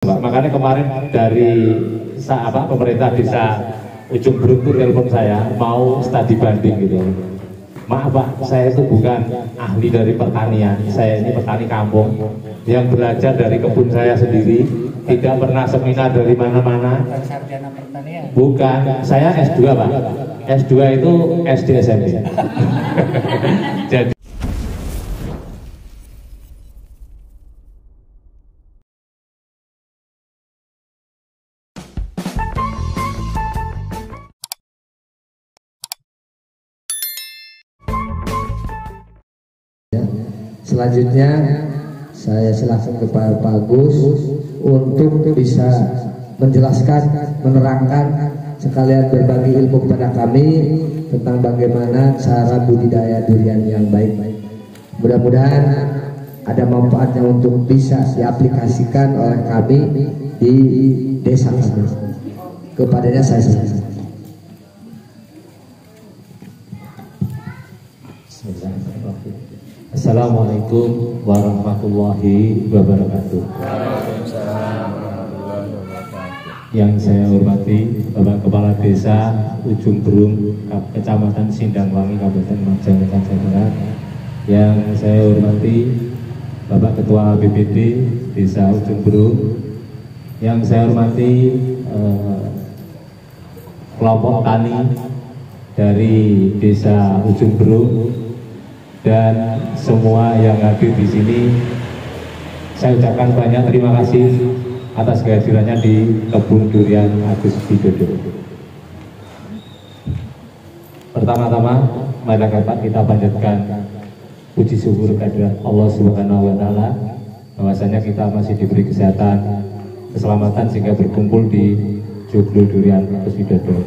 Makanya kemarin dari pemerintah desa Ujung Berung itu telepon saya mau studi banding gitu. Maaf Pak, saya itu bukan ahli dari pertanian, saya ini petani kampung yang belajar dari kebun saya sendiri, tidak pernah seminar dari mana-mana. Bukan, saya S2 Pak, S2 itu SD SMP. Jadi selanjutnya saya silakan kepada Pak Agus untuk bisa menjelaskan, menerangkan sekalian berbagi ilmu kepada kami tentang bagaimana cara budidaya durian yang baik. Mudah-mudahan ada manfaatnya untuk bisa diaplikasikan oleh kami di desa kami. Kepadanya saya silakan. Assalamualaikum warahmatullahi wabarakatuh. Yang saya hormati Bapak Kepala Desa Ujung Berung, Kecamatan Sindangwangi, Kabupaten Majang, Jawa. Yang saya hormati Bapak Ketua BPD Desa Ujung Berung. Yang saya hormati kelompok tani dari Desa Ujung Berung dan semua yang hadir di sini. Saya ucapkan banyak terima kasih atas kehadirannya di kebun durian Agus Widodo. Pertama-tama, mari kita panjatkan puji syukur kehadirat Allah Subhanahu wa Ta'ala bahwasanya kita masih diberi kesehatan, keselamatan sehingga berkumpul di Joglo Durian Agus Widodo.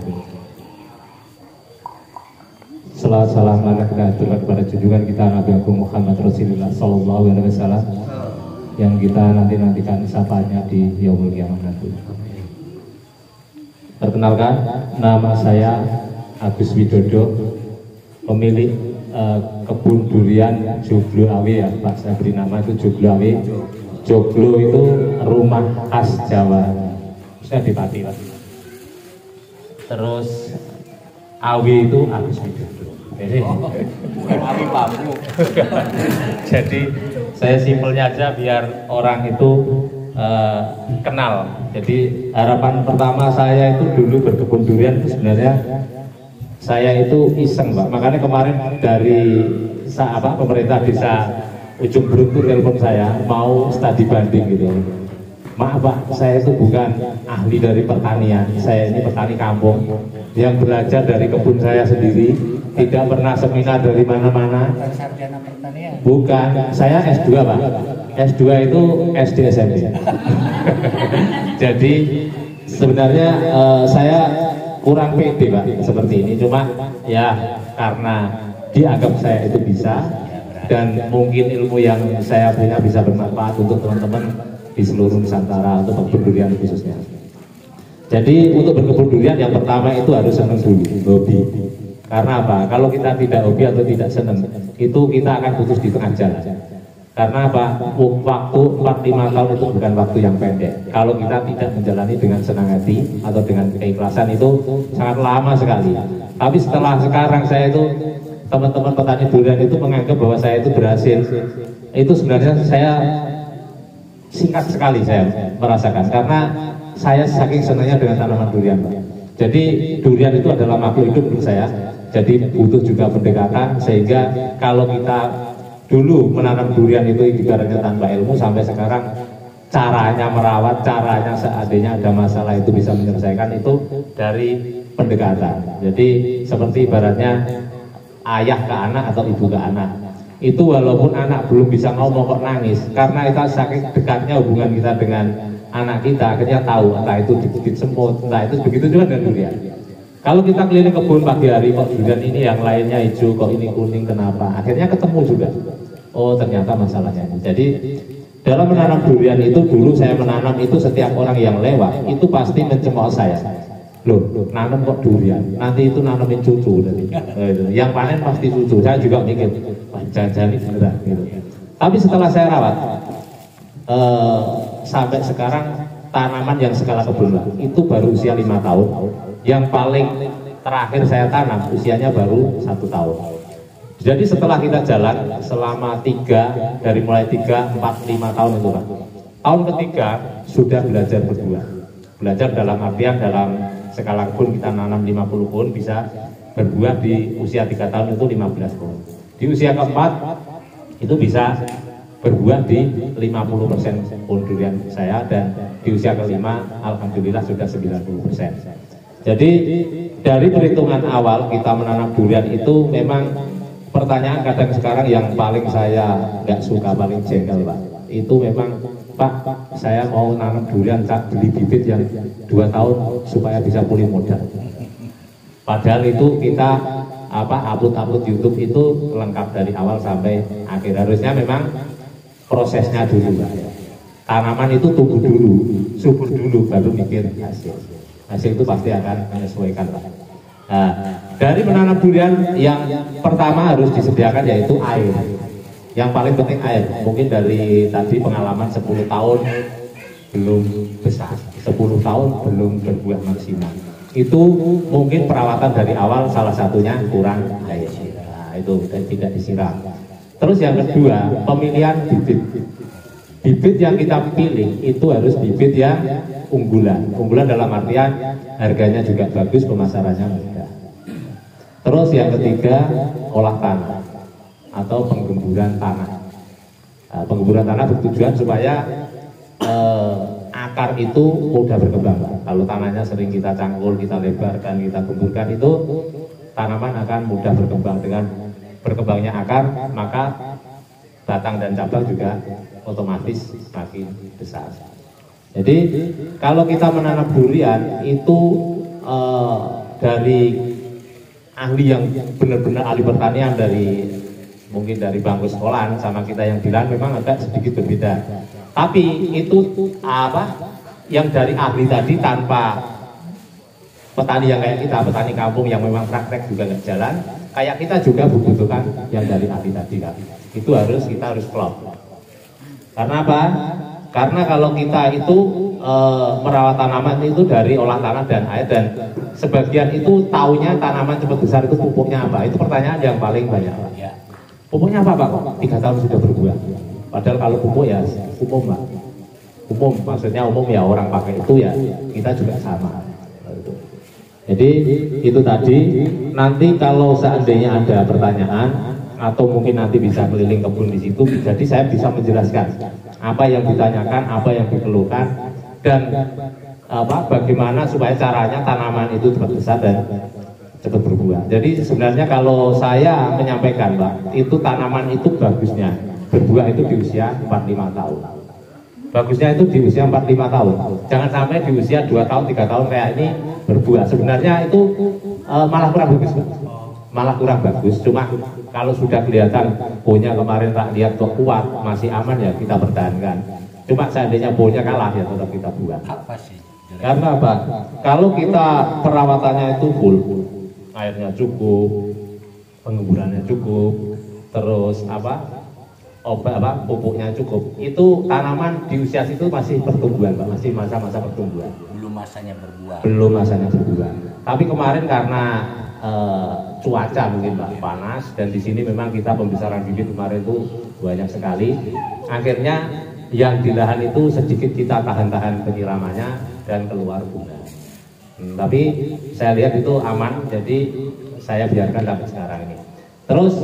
Salawat salam kita aturkan kepada junjungan kita Nabi Agung Muhammad Rasulullah Sallallahu Alaihi Wasallam yang kita nantikan syafaatnya di yaumul kiamah nanti. Perkenalkan, nama saya Agus Widodo, pemilik kebun durian Joglo Awe ya Pak. Saya beri nama itu Joglo Awe. Joglo itu rumah khas Jawa. Saya di Pati Pak. Terus Awe itu Agus Widodo. Jadi saya simpelnya aja biar orang itu kenal. Jadi harapan pertama saya itu dulu berkebun durian itu sebenarnya saya itu iseng Pak. Makanya kemarin dari pemerintah desa Ujung Berung itu telepon saya mau studi banding gitu. Maaf Pak, saya itu bukan ahli dari pertanian, saya ini petani kampung yang belajar dari kebun saya sendiri, tidak pernah seminar dari mana-mana. Bukan, saya S2 Pak, S2 itu SD SMP. Jadi sebenarnya saya kurang pede Pak seperti ini, cuma ya karena dianggap saya itu bisa dan mungkin ilmu yang saya punya bisa bermanfaat untuk teman-teman di seluruh Nusantara untuk kebun durian khususnya. Jadi untuk berkebun durian yang pertama itu harus senang dulu, hobi. Karena apa? Kalau kita tidak hobi atau tidak senang, itu kita akan putus di tengah jalan. Karena apa? Waktu 4-5 tahun itu bukan waktu yang pendek. Kalau kita tidak menjalani dengan senang hati atau dengan keikhlasan itu sangat lama sekali. Tapi setelah sekarang saya itu, teman-teman petani durian itu menganggap bahwa saya itu berhasil. Itu sebenarnya saya singkat sekali saya merasakan karena saya saking senangnya dengan tanaman durian Pak. Jadi durian itu adalah makhluk hidup menurut saya. Jadi butuh juga pendekatan sehingga kalau kita dulu menanam durian itu ibaratnya tanpa ilmu, sampai sekarang caranya merawat, caranya seandainya ada masalah itu bisa menyelesaikan itu dari pendekatan. Jadi seperti ibaratnya ayah ke anak atau ibu ke anak. Itu walaupun anak belum bisa ngomong kok nangis, karena itu saking dekatnya hubungan kita dengan anak kita, akhirnya tahu entah itu digigit semut, entah itu begitu juga dengan durian. Kalau kita keliling kebun pagi hari kok durian ini yang lainnya hijau, kok ini kuning, kenapa? Akhirnya ketemu juga. Oh ternyata masalahnya ini. Jadi dalam menanam durian itu dulu saya menanam itu setiap orang yang lewat itu pasti mencemooh saya. Loh, nanam kok durian, nanti itu nanamin cucu dari yang panen pasti cucu. Saya juga mikir, jangan-jangan ini beneran gitu. Tapi setelah saya rawat sampai sekarang tanaman yang skala kebun Pak, itu baru usia 5 tahun. Yang paling terakhir saya tanam usianya baru 1 tahun. Jadi setelah kita jalan selama dari mulai 3, 4, 5 tahun itu Pak, tahun ketiga sudah belajar berbuah. Belajar dalam artian dalam skala kebun kita nanam 50 pohon bisa berbuah di usia 3 tahun itu 15 pohon. Di usia keempat itu bisa berbuah di 50% pohon durian saya, dan di usia kelima alhamdulillah sudah 90%. Jadi dari perhitungan awal kita menanam durian itu memang pertanyaan kadang sekarang yang paling saya nggak suka, paling jengkel Pak, itu memang Pak, saya mau nanam durian, beli bibit yang 2 tahun supaya bisa pulih modal. Padahal itu kita upload YouTube itu lengkap dari awal sampai akhir. Harusnya memang prosesnya dulu Pak. Tanaman itu tumbuh dulu, subur dulu, baru mikir hasil. Hasil itu pasti akan menyesuaikan Pak. Nah, dari menanam durian yang pertama harus disediakan yaitu air. Yang paling penting air. Mungkin dari tadi pengalaman 10 tahun belum besar, 10 tahun belum berbuah maksimal. Itu mungkin perawatan dari awal salah satunya kurang air. Nah, itu tidak disiram. Terus yang kedua, pemilihan bibit. Bibit yang kita pilih itu harus bibit yang unggulan. Unggulan dalam artian harganya juga bagus, pemasarannya mudah. Terus yang ketiga, olah tanah atau penggemburan tanah. Nah, penggemburan tanah bertujuan supaya akar itu mudah berkembang. Kalau tanahnya sering kita cangkul, kita lebarkan, kita gemburkan, itu tanaman akan mudah berkembang. Dengan berkembangnya akar, maka batang dan cabang juga otomatis semakin besar. Jadi kalau kita menanam durian itu dari ahli yang benar-benar ahli pertanian, mungkin dari bangku sekolahan sama kita yang bilang memang agak sedikit berbeda. Tapi itu yang dari ahli tadi tanpa petani yang kayak kita, petani kampung yang memang praktek juga nggak jalan, kayak kita juga membutuhkan yang dari ahli tadi kan. Itu kita harus klop. Karena apa? Karena kalau kita itu merawat tanaman itu dari olah tanah dan air, dan sebagian itu taunya tanaman cepat besar itu pupuknya apa? Itu pertanyaan yang paling banyak. Pupuknya apa Pak? 3 tahun sudah berbuah. Padahal kalau pupuk ya umum Pak. Umum, maksudnya umum ya, orang pakai itu ya kita juga sama. Jadi itu tadi, nanti kalau seandainya ada pertanyaan atau mungkin nanti bisa keliling kebun di situ, jadi saya bisa menjelaskan apa yang ditanyakan, apa yang dikeluhkan, dan bagaimana supaya caranya tanaman itu cepat besar dan cepat berbuah. Jadi sebenarnya kalau saya menyampaikan Pak, itu tanaman itu bagusnya berbuah itu di usia 45 tahun. Bagusnya itu di usia 45 tahun. Jangan sampai di usia 2 tahun, 3 tahun kayak ini berbuah. Sebenarnya itu malah kurang bagus Pak. Malah kurang bagus. Cuma kalau sudah kelihatan pohonnya kemarin tak lihat kok kuat, masih aman ya kita pertahankan. Cuma seandainya pohonnya kalah ya tetap kita buang. Karena apa? Kalau kita perawatannya itu full, airnya cukup, pengemburannya cukup, terus pupuknya cukup, itu tanaman di usia situ masih pertumbuhan Pak, masih masa-masa pertumbuhan. Belum masanya berbuah. Belum masanya berbuah. Tapi kemarin karena cuaca mungkin Pak panas, dan di sini memang kita pembesaran bibit kemarin itu banyak sekali. Akhirnya yang di lahan itu sedikit kita tahan-tahan penyiramannya dan keluar bunga. Tapi saya lihat itu aman, jadi saya biarkan sampai sekarang ini. Terus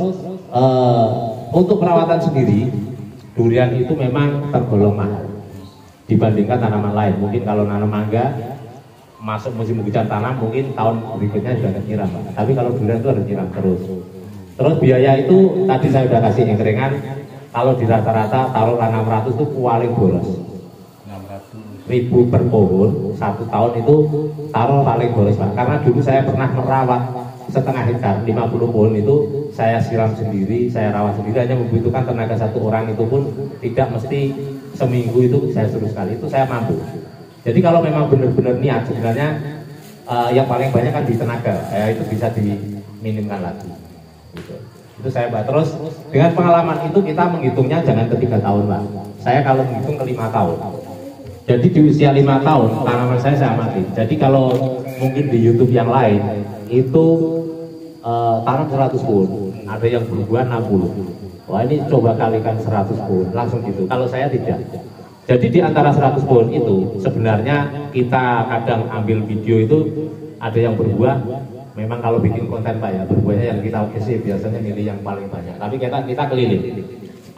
untuk perawatan sendiri, durian itu memang tergolong mahal dibandingkan tanaman lain. Mungkin kalau nanam mangga masuk musim hujan tanam, mungkin tahun berikutnya juga akan nyiram Pak. Tapi kalau durian itu harus nyiram terus. Terus biaya itu tadi saya sudah kasih engkringan, kalau di rata-rata taruh 600 itu paling boros. 600.000 per pohon 1 tahun itu taruh paling boros Pak. Karena dulu saya pernah merawat setengah hektar 50 pohon itu, saya siram sendiri, saya rawat sendiri, hanya membutuhkan tenaga 1 orang, itu pun tidak mesti seminggu itu saya suruh sekali, itu saya mampu. Jadi kalau memang benar-benar niat, sebenarnya yang paling banyak kan di tenaga, itu bisa diminimkan lagi. Gitu. Itu saya Pak. Terus dengan pengalaman itu kita menghitungnya jangan ke 3 tahun Pak. Saya kalau menghitung ke 5 tahun. Jadi di usia 5 tahun tanaman saya amati. Jadi kalau mungkin di YouTube yang lain itu tanam 100 pohon, ada yang berbuah 60. Wah ini coba kalikan 100 pohon langsung gitu. Kalau saya tidak. Jadi di antara 100 pohon itu sebenarnya kita kadang ambil video itu ada yang berbuah. Memang kalau bikin konten Pak ya, berbuahnya yang kita kasih biasanya milih yang paling banyak. Tapi kita keliling.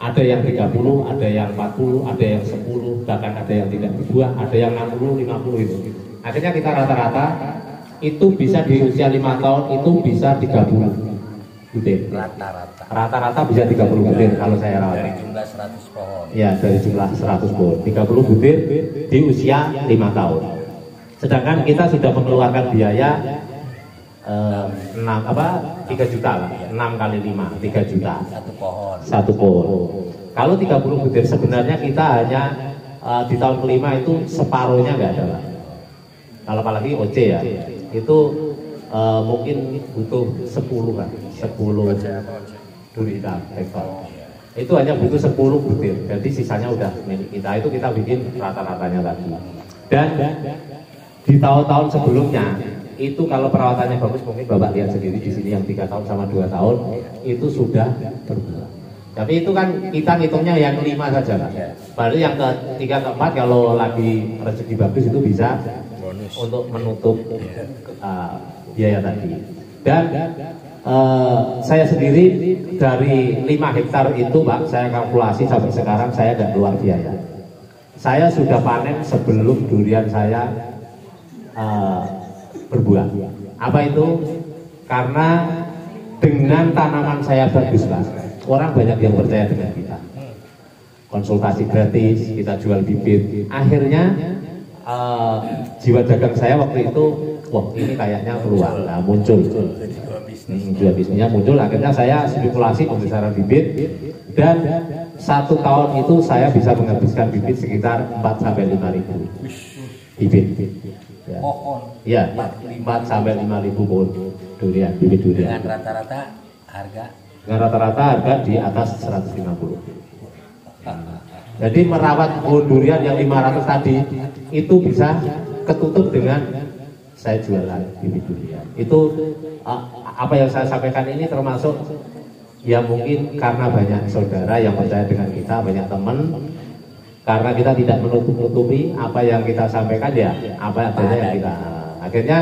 Ada yang 30, ada yang 40, ada yang 10, bahkan ada yang tidak berbuah, ada yang 60, 50 itu. Akhirnya kita rata-rata itu bisa di usia 5 tahun itu bisa 30 butir. Rata-rata bisa 30 butir kalau saya rawat. Dari jumlah 100 pohon. Ya, dari jumlah 100 pohon. 30 butir di usia 5 tahun. Sedangkan kita sudah mengeluarkan biaya 3 juta lah, 6 kali 5, 3 juta. Satu pohon. Kalau 30 butir sebenarnya kita hanya di tahun kelima itu separuhnya nggak ada. Kalau apalagi OC ya, itu mungkin butuh 10 kan, 10 durita hektar. Itu hanya butuh 10 butir, jadi sisanya udah milik kita. Itu kita bikin rata-ratanya tadi. Dan di tahun-tahun sebelumnya itu kalau perawatannya bagus, mungkin Bapak lihat sendiri di sini yang 3 tahun sama 2 tahun itu sudah berbuah. Tapi itu kan kita ngitungnya yang 5 saja Pak. Baru yang ke-3, ke-4 kalau lagi rezeki bagus itu bisa bonus untuk menutup biaya tadi. Dan saya sendiri dari 5 hektar itu Pak, saya kalkulasi sampai sekarang saya nggak keluar biaya. Saya sudah panen sebelum durian saya berbuah. Apa itu? Karena dengan tanaman saya bagus Pak, orang banyak yang percaya dengan kita. Konsultasi gratis, kita jual bibit. Akhirnya jiwa dagang saya waktu itu, wah ini kayaknya keluar, nah, muncul. Jual bisnisnya muncul. Akhirnya saya spekulasi pembesaran bibit dan 1 tahun itu saya bisa menghabiskan bibit sekitar 4-5 ribu bibit. Ya. Pohon. Ya, 4 sampai 5.000 pohon durian, bibit durian. Dengan rata-rata harga? Dengan rata-rata harga di atas 150. Jadi merawat pohon durian yang 500 tadi itu bisa ketutup dengan saya jualan bibit durian. Itu apa yang saya sampaikan ini termasuk ya mungkin karena banyak saudara yang percaya dengan kita, banyak teman. Karena kita tidak menutup-nutupi apa yang kita sampaikan ya, apa adanya yang kita. Akhirnya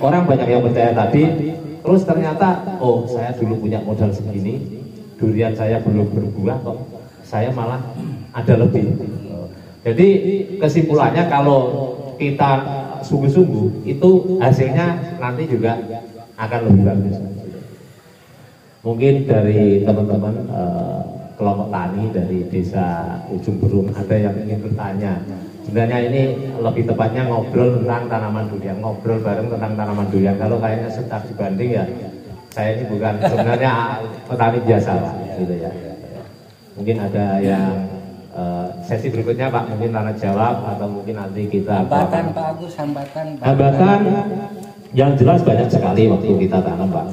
orang banyak yang percaya tadi, terus ternyata, oh saya dulu punya modal segini, durian saya belum berbuah kok, saya malah ada lebih. Jadi kesimpulannya kalau kita sungguh-sungguh, itu hasilnya nanti juga akan lebih bagus. Mungkin dari teman-teman kelompok tani dari desa Ujung Berung ada yang ingin bertanya. Sebenarnya ini lebih tepatnya ngobrol tentang tanaman durian, ngobrol bareng tentang tanaman durian. Kalau kayaknya setar dibanding ya, saya ini bukan sebenarnya petani biasa Pak, gitu ya. Mungkin ada yang sesi berikutnya Pak, mungkin tanya jawab atau mungkin nanti kita hambatan Pak Agus, hambatan yang jelas banyak sekali waktu kita tanam Pak.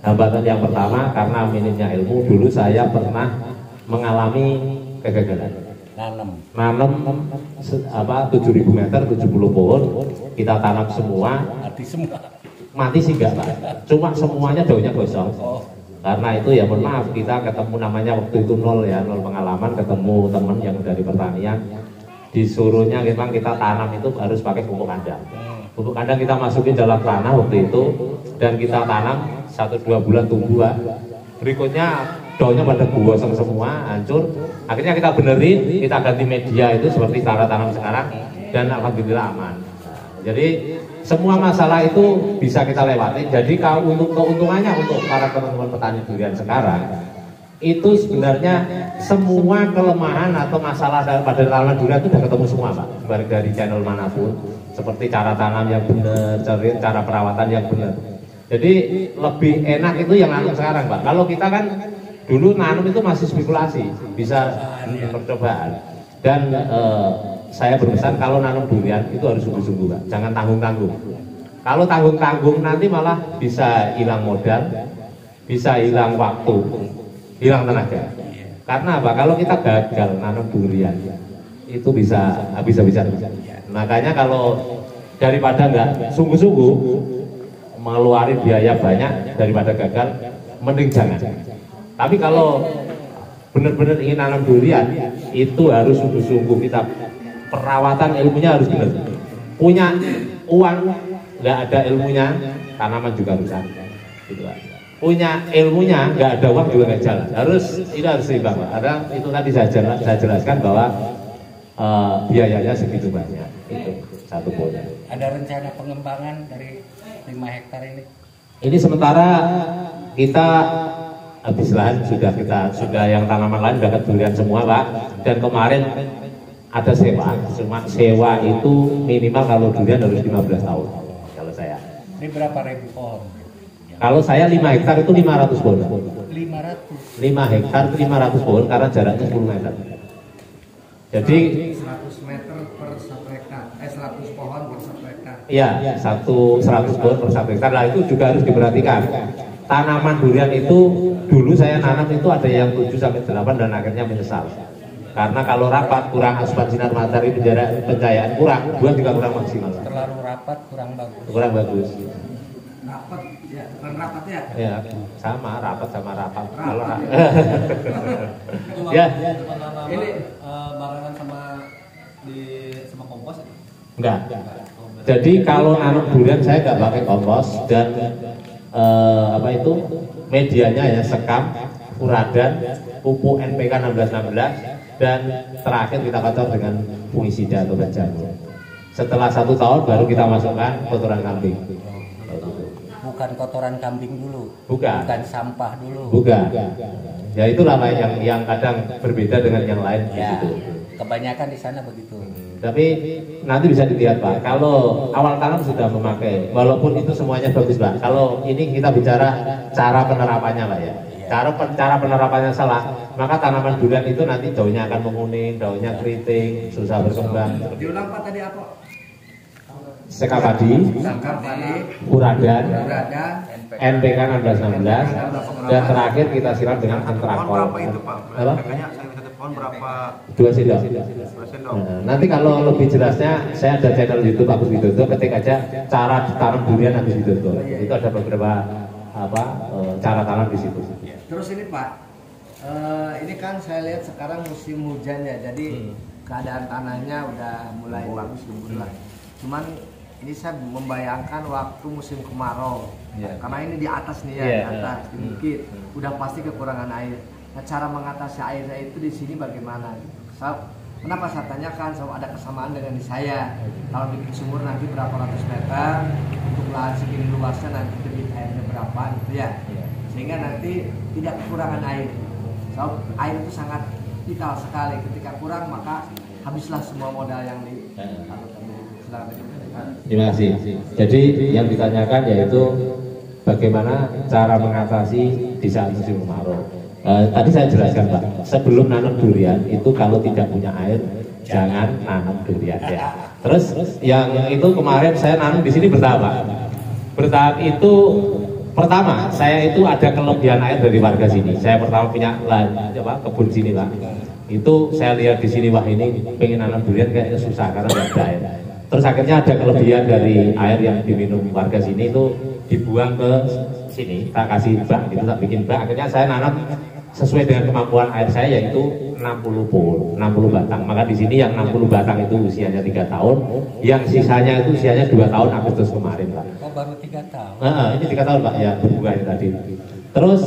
Hambatan yang pertama karena minimnya ilmu, dulu saya pernah mengalami kegagalan. Nanam 7.000 meter 70 pohon kita tanam semua, mati sih enggak Pak, cuma semuanya daunnya gosong. Karena itu ya mohon maaf, kita ketemu namanya waktu itu nol pengalaman, ketemu teman yang dari pertanian, disuruhnya memang kita tanam itu harus pakai pupuk kandang. Pupuk kandang kita masukin dalam tanah waktu itu dan kita tanam 1-2 bulan tumbuh Pak. Berikutnya daunnya pada gosong semua, hancur. Akhirnya kita benerin, kita ganti media itu seperti cara tanam sekarang dan alhamdulillah aman. Jadi semua masalah itu bisa kita lewati. Jadi kalau untuk keuntungannya untuk para teman-teman petani durian sekarang itu sebenarnya semua kelemahan atau masalah pada tanaman durian itu sudah ketemu semua Pak, baik dari channel manapun, seperti cara tanam yang benar, cara perawatan yang benar. Jadi lebih enak itu yang nanam sekarang Pak. Kalau kita kan dulu nanam itu masih spekulasi, bisa percobaan. Dan saya berpesan kalau nanam durian itu harus sungguh-sungguh Pak, jangan tanggung-tanggung. Kalau tanggung-tanggung nanti malah bisa hilang modal, bisa hilang waktu, hilang tenaga. Karena apa? Kalau kita gagal nanam durian, itu bisa habis-habisan. Makanya kalau daripada nggak sungguh-sungguh mengeluarkan biaya banyak daripada gagal, mending jangan. Tapi kalau benar-benar ingin nanam durian, itu harus sungguh-sungguh, kita perawatan ilmunya harus benar. Punya uang nggak ada ilmunya, tanaman juga rusak. Gitu lah. Punya ilmunya nggak ada uang juga nggak jalan. Itu harus seimbang, Pak. Karena itu tadi saya jelaskan bahwa biayanya segitu banyak. Itu satu poin. Ada rencana pengembangan dari 5 hektar ini? Ini sementara kita habis lahan sudah yang tanaman lain sudah durian semua, Pak. Dan kemarin ada sewa, cuma sewa itu minimal kalau durian harus 15 tahun kalau saya. Ini berapa ribu pohon? Kalau saya 5 hektar itu 500 pohon. 500. 5 hektar itu 500 pohon karena jaraknya 10 meter. Jadi 100 meter per 1 hektar, 100 pohon per 1 hektar. iya, 100 pohon per 1 hektar. Nah, itu juga harus diperhatikan. Tanaman durian itu dulu saya nanam itu ada yang 7 sampai 8 dan akhirnya menyesal. Karena kalau rapat kurang asupan sinar matahari, pencahayaan kurang, buah juga kurang maksimal. Terlalu rapat kurang bagus. Kurang bagus. Rapat ya, bukan rapat ya. Ya, sama rapat sama rapat. Kalau Itu ya, ini barengan sama sama kompos ya? enggak. Jadi kalau nanam durian saya nggak pakai kompos dan medianya ya sekam, furadan, pupuk NPK 1616 dan terakhir kita kotor dengan fungisida atau jamur. Setelah 1 tahun baru kita masukkan kotoran kambing. Bukan kotoran kambing dulu. Bukan. Bukan sampah dulu. Bukan. Ya itulah yang kadang berbeda dengan yang lain di Ya, situ. kebanyakan di sana begitu. Tapi nanti bisa dilihat, Pak, kalau awal tanam sudah memakai, walaupun itu semuanya bagus, Pak. Kalau ini kita bicara cara penerapannya, Pak ya. Cara penerapannya salah, maka tanaman durian itu nanti daunnya akan menguning, daunnya keriting, susah berkembang. Diulang Pak tadi apa? Sekam padi, Sangkar tadi, furadan, berada, NPK 1616, dan terakhir kita siram dengan Pohon antrakol. berapa itu Pak? Apa? Harganya saya satu pohon berapa? 2 sendok. 2 sendok. Nah, nanti kalau lebih jelasnya saya ada channel YouTube Agus Widodo, ketik aja cara tanam durian Agus Widodo. Itu ada beberapa cara tanam di situ. Terus ini Pak, ini kan saya lihat sekarang musim hujan ya, jadi keadaan tanahnya udah mulai bagus gembur lah. Cuman ini saya membayangkan waktu musim kemarau, karena ini di atas nih ya, di atas di bukit, udah pasti kekurangan air. Nah, cara mengatasi airnya itu di sini bagaimana? Kenapa saya tanyakan? Ada kesamaan dengan di saya. Kalau bikin sumur nanti berapa ratus meter, untuk lahan segini luasnya nanti debit airnya berapa gitu ya. Sehingga nanti tidak kekurangan air. Air itu sangat vital sekali. Ketika kurang maka habislah semua modal yang di. Terima kasih. Jadi yang ditanyakan yaitu bagaimana cara mengatasi di saat musim kemarau. Tadi saya jelaskan, Pak, sebelum nanam durian itu kalau tidak punya air jangan nanam durian ya. Terus yang itu kemarin saya nanam di sini bertahap, Pak. Bertahap itu pertama saya itu ada kelebihan air dari warga sini. Saya pertama punya kebun sini, Pak. Itu saya lihat di sini, wah ini pengen nanam durian kayaknya susah karena nggak ada air. Terus akhirnya ada kelebihan dari air yang diminum warga sini itu dibuang ke sini, tak kasih bak, gitu, tak bikin bak. Akhirnya saya nanam sesuai dengan kemampuan air saya yaitu 60 pohon, 60 batang. Maka di sini yang 60 batang itu usianya 3 tahun, yang sisanya itu usianya 2 tahun Agustus kemarin, Pak. Oh, baru 3 tahun. Ini 3 tahun, Pak, ya berbuah ini tadi. Terus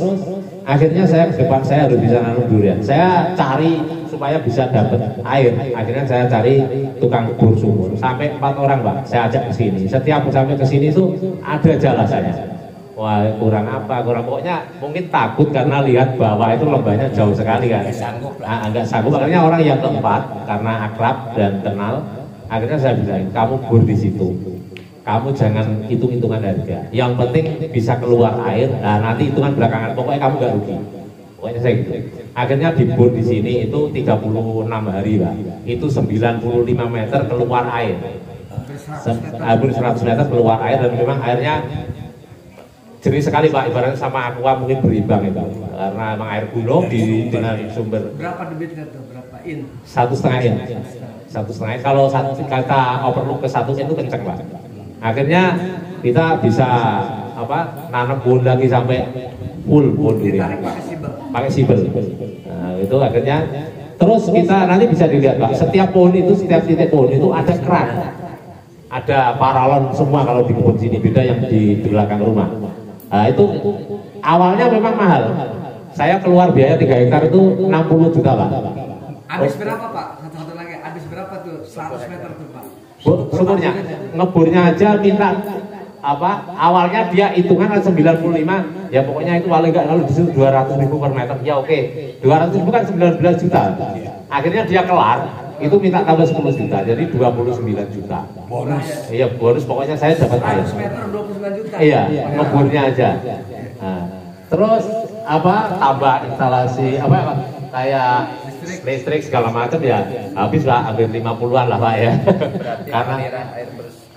akhirnya saya ke depan saya harus bisa nanam durian. Saya cari supaya bisa dapat air. Akhirnya saya cari tukang bor sumur. Sampai 4 orang, Pak. Saya ajak ke sini. Setiap sampai ke sini itu ada jelasannya. Wah, kurang apa? Kurang pokoknya mungkin takut karena lihat bahwa itu lembahnya jauh sekali kan. Nggak sanggup lah. Nggak sanggup. Akhirnya orang yang keempat karena akrab dan kenal. Akhirnya saya bilang, kamu bor di situ. Kamu jangan hitung-hitungan harga. Yang penting bisa keluar air. Nah, nanti hitungan belakangan. Pokoknya kamu nggak rugi. Pokoknya saya gitu. Akhirnya dibor di sini itu 36 hari, Pak. Itu 95 meter keluar air. Hampir 100 meter keluar air dan memang airnya jernih sekali, Pak. Ibaratnya sama aqua mungkin berimbang itu. Karena memang air gunung dengan sumber. Berapa debitnya tuh? Berapa in. 1,5 in. 1,5. Kalau kita overlook ke 1 in itu kenceng Pak. Akhirnya kita bisa nanam pohon lagi sampai full pohon durian. Pakai sibel. Nah, itu akhirnya terus kita nanti bisa dilihat Pak, setiap titik pohon itu ada keran. Ada paralon semua kalau di kebun sini, beda yang di belakang rumah. Nah, itu awalnya memang mahal. Saya keluar biaya 3 hektar itu 60 juta Pak. Habis berapa Pak? Satu lagi, habis berapa tuh? 100 meter tuh Pak. Sumurnya, ngebornya aja minta awalnya dia hitungan 95, ya pokoknya itu paling enggak kalau di situ 200.000 per meter, ya oke. 200.000 kan 19 juta. Akhirnya dia kelar, itu minta tambah 10 juta, jadi 29 juta. Bonus. Iya, bonus pokoknya saya dapat air. 100 meter 29 juta. Iya, ngebornya aja. Nah, terus tambah instalasi kayak listrik segala macam ya habis lah, hampir 50-an lah Pak ya. Berarti Karena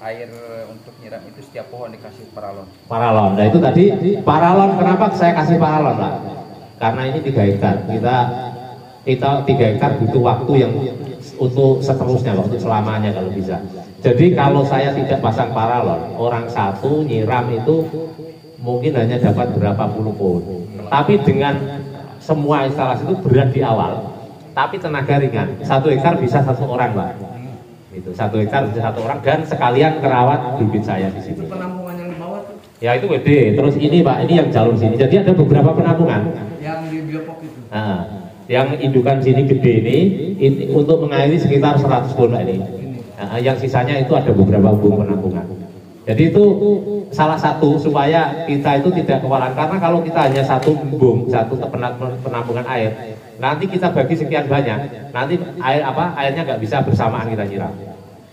air untuk nyiram itu setiap pohon dikasih paralon. Paralon. Nah itu tadi paralon, kenapa saya kasih paralon Pak? Karena ini 3 hektar. Kita 3 hektar butuh waktu yang untuk seterusnya, waktu selamanya kalau bisa. Jadi kalau saya tidak pasang paralon, orang satu nyiram itu mungkin hanya dapat berapa puluh pohon. Tapi dengan semua instalasi itu berat di awal, tapi tenaga ringan. 1 hektar bisa 1 orang Pak. Itu 1 hektar bisa 1 orang dan sekalian kerawat bibit saya di sini. Itu penampungan yang di bawah tuh. Ya itu gede. Terus ini Pak, ini yang jalur sini. Jadi ada beberapa penampungan. Yang di biopok itu. Nah, yang indukan sini gede ini untuk mengairi sekitar 100 pohon Pak ini. Nah, yang sisanya itu ada beberapa penampungan. Jadi itu salah satu supaya kita itu tidak kewalahan, karena kalau kita hanya satu penampungan air, nanti kita bagi sekian banyak, nanti airnya nggak bisa bersamaan kita nyiram.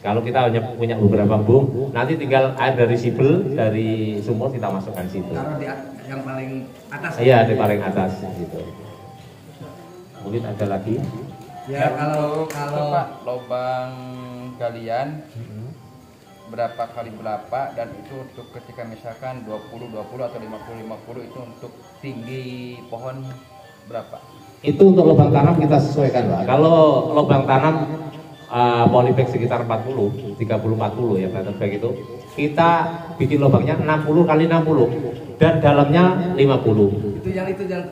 Kalau kita hanya punya beberapa embung, nanti tinggal air dari sibel, dari sumur kita masukkan situ. Taruh di yang paling atas. Iya, di paling atas gitu. Mungkin ada lagi. Ya kalau Pak, lubang galian berapa kali berapa, dan itu untuk ketika misalkan 20 atau 50 itu untuk tinggi pohon berapa? Itu untuk lubang tanam kita sesuaikan Pak. Kalau lubang tanam polybag sekitar 30 ya meter bag itu, kita bikin lubangnya 60 kali 60 dan dalamnya 50. Itu yang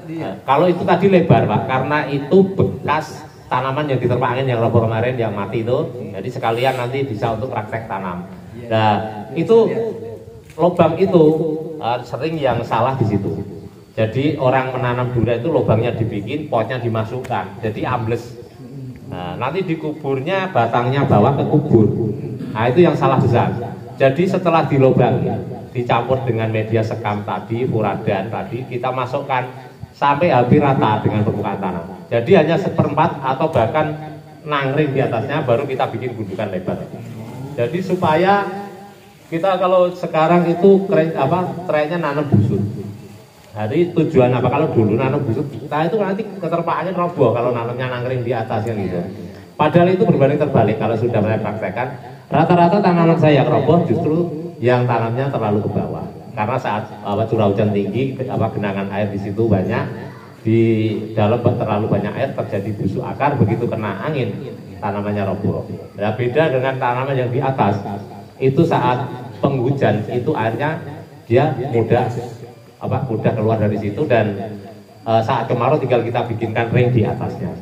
di. Kalau itu tadi lebar Pak, karena itu bekas tanaman yang diterpa angin yang roboh kemarin yang mati itu, jadi sekalian nanti bisa untuk praktek tanam. Nah itu lubang itu sering yang salah di situ. Jadi orang menanam durian itu lubangnya dibikin, potnya dimasukkan, jadi ambles. Nah, nanti dikuburnya batangnya bawah ke kubur. Nah itu yang salah besar. Jadi setelah dilubangi, dicampur dengan media sekam tadi, furadan tadi, kita masukkan sampai hampir rata dengan permukaan tanah. Jadi hanya 1/4 atau bahkan nangring di atasnya, baru kita bikin gundukan lebar. Jadi supaya kita kalau sekarang itu trennya nanam busur. Jadi tujuan apa? Kalau dulu nanam busur, kita itu nanti keterpaannya roboh kalau nanamnya nangring di atasnya gitu. Padahal itu berbanding terbalik. Kalau sudah saya praktekkan, rata-rata tanaman saya roboh justru yang tanamnya terlalu ke bawah. Karena saat curah hujan tinggi, genangan air di situ banyak, di dalam terlalu banyak air terjadi busuk akar, begitu kena angin tanamannya roboh. Nah, beda dengan tanaman yang di atas, itu saat penghujan itu airnya dia mudah keluar dari situ, dan saat kemarau tinggal kita bikinkan ring di atasnya.